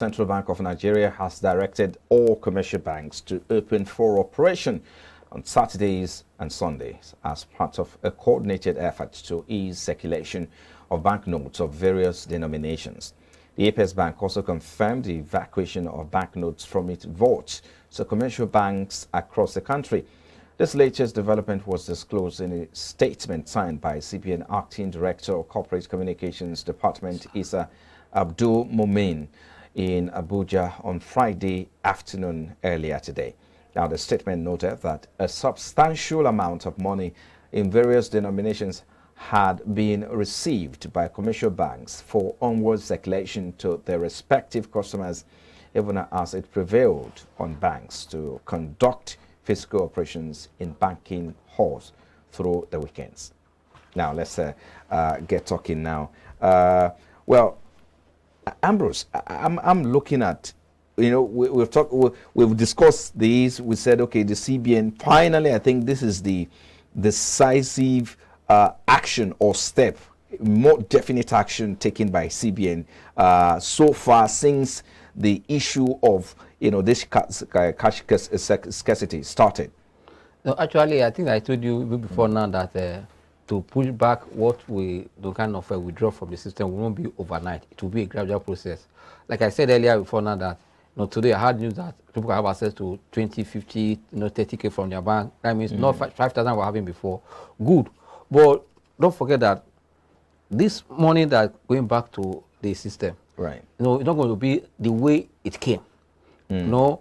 Central Bank of Nigeria has directed all commercial banks to open for operation on Saturdays and Sundays as part of a coordinated effort to ease circulation of banknotes of various denominations. The Apex Bank also confirmed the evacuation of banknotes from its vaults to commercial banks across the country. This latest development was disclosed in a statement signed by CBN Acting Director of Corporate Communications Department, Isa Abdul Mumin, in Abuja on Friday afternoon earlier today. Now, the statement noted that a substantial amount of money in various denominations had been received by commercial banks for onward circulation to their respective customers, even as it prevailed on banks to conduct physical operations in banking halls through the weekends. Now, let's get talking now. Well, Ambrose, I'm looking at, you know, we've discussed these. We said, okay, the CBN, finally, I think this is the decisive action or step, more definite action taken by CBN so far since the issue of, you know, this cash scarcity started. No, actually, I think I told you before now that to push back what we the kind of withdraw from the system will not be overnight. It will be a gradual process. Like I said earlier before now that, you know, today I had news that people have access to 20, 50, you know, 30K from their bank. That means not 5,000 we're having before. Good. But don't forget that this money that going back to the system, right? You know, it's not going to be the way it came. You know,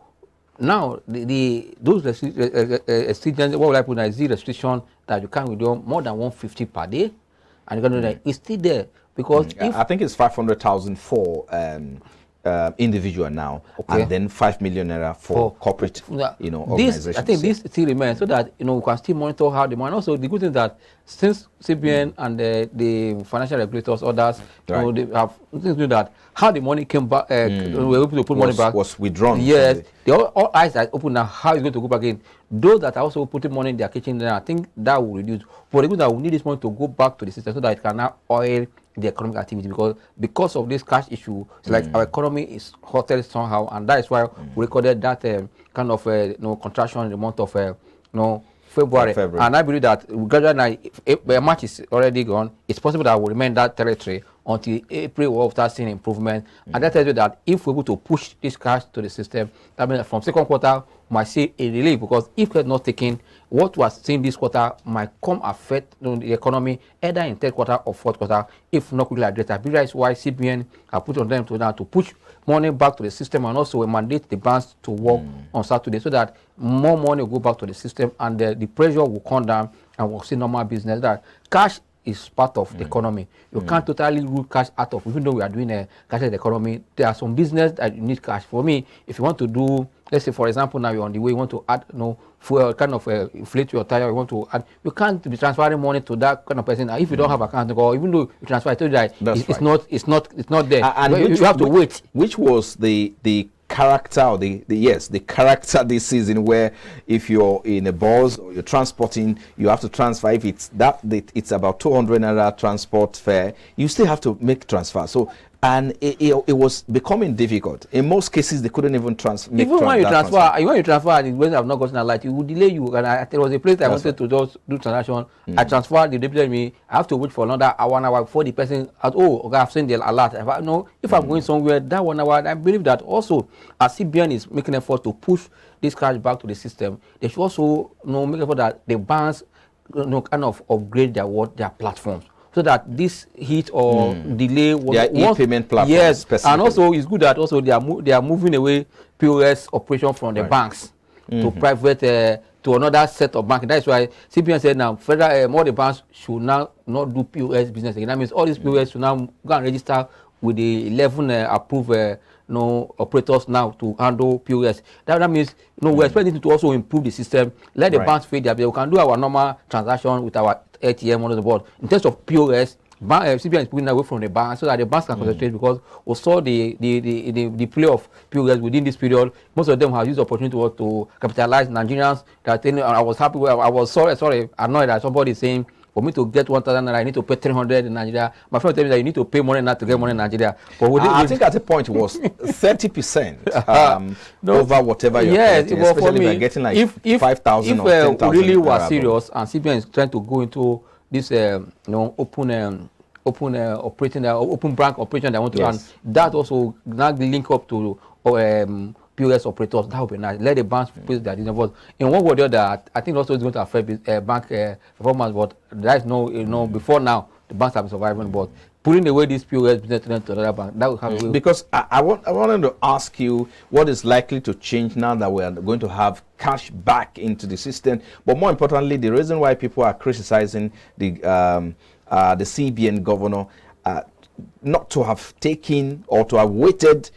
now those restrictions, what will I put? Is the restriction that you can't withdraw more than 150 per day, and you're going to it's still there because if I think it's 500,000 for individual now, and then 5 million naira for corporate, you know, organizations. I think this still remains so that, you know, we can still monitor how the money. Also, the good thing is that since CBN and the financial regulators, others, you know, they have things to do that how the money came back, we were able to put money back. Was withdrawn. Yes, all eyes are open now. How it's going to go back in? Those that are also putting money in their kitchen, I think that will reduce. But the good that we need this money to go back to the system so that it can now oil the economic activity, because of this cash issue, it's like our economy is halted somehow, and that is why we recorded that kind of you know, contraction in the month of you know, February. And I believe that gradually, if March is already gone, it's possible that we'll remain that territory until April we'll start seeing improvement. And that tells you that if we're able to push this cash to the system, that means from second quarter we might see a relief, because if it's not taken, what we are seeing this quarter might come affect, you know, the economy either in third quarter or fourth quarter, if not quickly addressed. That is why CBN have put on them to now to push money back to the system, and also we mandate the banks to work on Saturday so that more money will go back to the system and the pressure will come down and we'll see normal business. That cash is part of the economy. You can't totally rule cash out of, even though we are doing a cashless economy. There are some business that you need cash. For me, if you want to do, let's say for example, now you're on the way, you want to add, you know, fuel, kind of inflate your tire, you want to add, you can't be transferring money to that kind of person. If you don't have account, or even though you transfer, I told you that it's not there. And you have to wait. Which was the character, or the character this season, where if you're in a bus or you're transporting, you have to transfer. If it's about 200 naira transport fare, you still have to make transfer. So, and it was becoming difficult. In most cases, they couldn't even transfer. Even when you transfer, and when I've not gotten a light, it will delay you. And there was a place I wanted to just do transaction. I transferred, they debited me. I have to wait for another 1 hour before the person. Okay, I've sent the alert. If I'm going somewhere, that 1 hour, I believe that also, as CBN is making an effort to push this cash back to the system, they should also, you know, make effort that the banks, you know, kind of upgrade their platforms, so that this hit or delay their e-payment platform. Yes, and also it's good that also they are moving away POS operation from the banks to private to another set of banks. That's why CBN said now federal more the banks should now not do POS business again. That means all these POS should now go and register with the 11 approved operators now to handle POS. That means, you know, we're expecting to also improve the system. Let the banks feed their bill. We can do our normal transaction with our ATM on the board. In terms of POS, CBN is putting away from the banks so that the banks can concentrate, because we saw the play of POS within this period. Most of them have used the opportunity to capitalize Nigerians. That I was happy with. I was sorry, annoyed that somebody is saying For me to get 1,000 naira, I need to pay 300 in Nigeria. My friend tell me that you need to pay money now to get money in Nigeria. But I think at the point it was 30% over whatever you're collecting, well, especially for me, if you're getting like if 5,000 or 10,000. Really was serious, and CBN is trying to go into this, open bank operation they want to run, that also now link up to POS operators. That would be nice. Let the banks put that in. But in one way or the other, I think also it's going to affect bank performance. But there is no, before now the banks have been surviving. But putting away this POS business to another bank, that will have because I wanted to ask you what is likely to change now that we are going to have cash back into the system. But more importantly, the reason why people are criticizing the CBN governor not to have taken or to have waited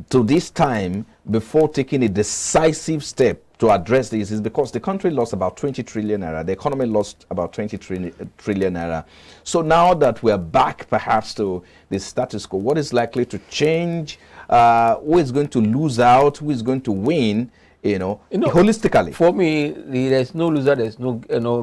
to this time before taking a decisive step to address this is because the country lost about 20 trillion naira. The economy lost about 20 trillion naira. So now that we're back perhaps to the status quo, what is likely to change? Who is going to lose out? Who is going to win? Holistically. For me, there's no loser, there's no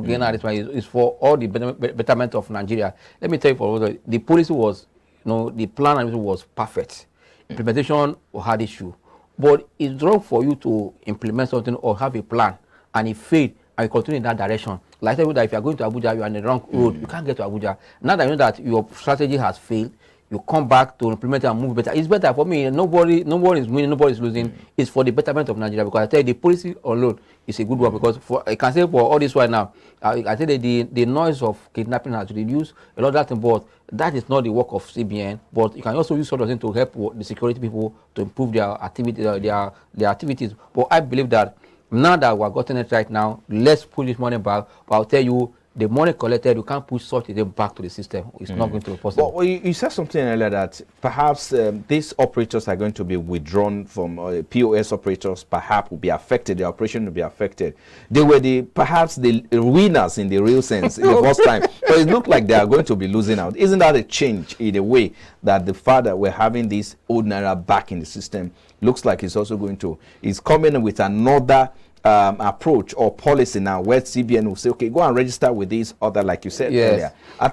gainer. It's for all the betterment of Nigeria. Let me tell you, for the policy was, the plan was perfect. Implementation had issue, but it's wrong for you to implement something or have a plan and it failed and you continue in that direction. Like I said, that if you are going to Abuja, you are on the wrong road. You can't get to Abuja. Now that you know that your strategy has failed, you come back to implement and move better. It's better for me. Nobody is winning, nobody is losing. It's for the betterment of Nigeria, because I tell you, the policy alone is a good one, because I can say for all this right now, I tell you the noise of kidnapping has reduced, a lot of that thing, but that is not the work of CBN. But you can also use sort of thing to help the security people to improve their activity, their activities. But I believe that now that we are gotten it right now, let's pull this money back. But I'll tell you, the money collected, you can't push such a thing back to the system. It's not going to be possible. Well, you said something earlier that perhaps these operators are going to be withdrawn from POS operators, perhaps will be affected, the operation will be affected. They were perhaps the winners in the real sense in the first time. But it looked like they are going to be losing out. Isn't that a change in a way that the fact that we're having this old Naira back in the system looks like it's also going to, is coming with another approach or policy now where CBN will say, okay, go and register with these other, like you said earlier.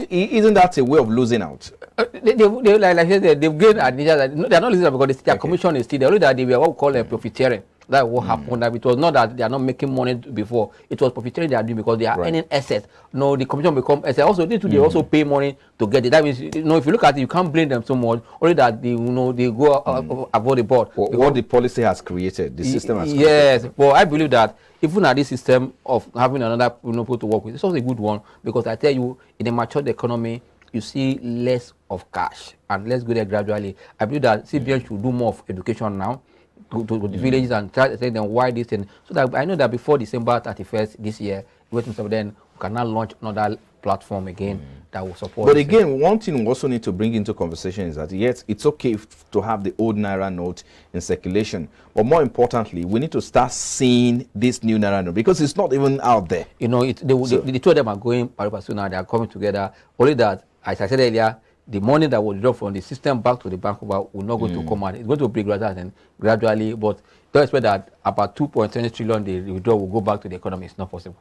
Isn't that a way of losing out? They've gained advantage. They're not losing out because their commission is still there. Only that they were what we call a profiteering. That's what happened. That it was not that they are not making money before. It was profiteering they are doing because they are earning assets. No, the commission become assets. Also, they also pay money to get it. That means, if you look at it, you can't blame them so much. Only that they go above the board. What the policy has created, the system has created. Yes, well, I believe that even at this system of having another people to work with, it's also a good one, because I tell you, in a matured economy, you see less of cash and let's go there gradually. I believe that CBN should do more of education now to the villages and try to tell them why this thing. So that I know that before December 31st this year, then we can now launch another platform again that will support. But again, one thing we also need to bring into conversation is that yes, it's okay to have the old Naira note in circulation, but more importantly, we need to start seeing this new Naira note, because it's not even out there. The two of them are going pari now. They are coming together. Only that, as I said earlier, the money that will drop from the system back to the bank will not going to come out. It's going to be gradually, but don't expect that about 2.20 trillion the withdrawal will go back to the economy. It's not possible.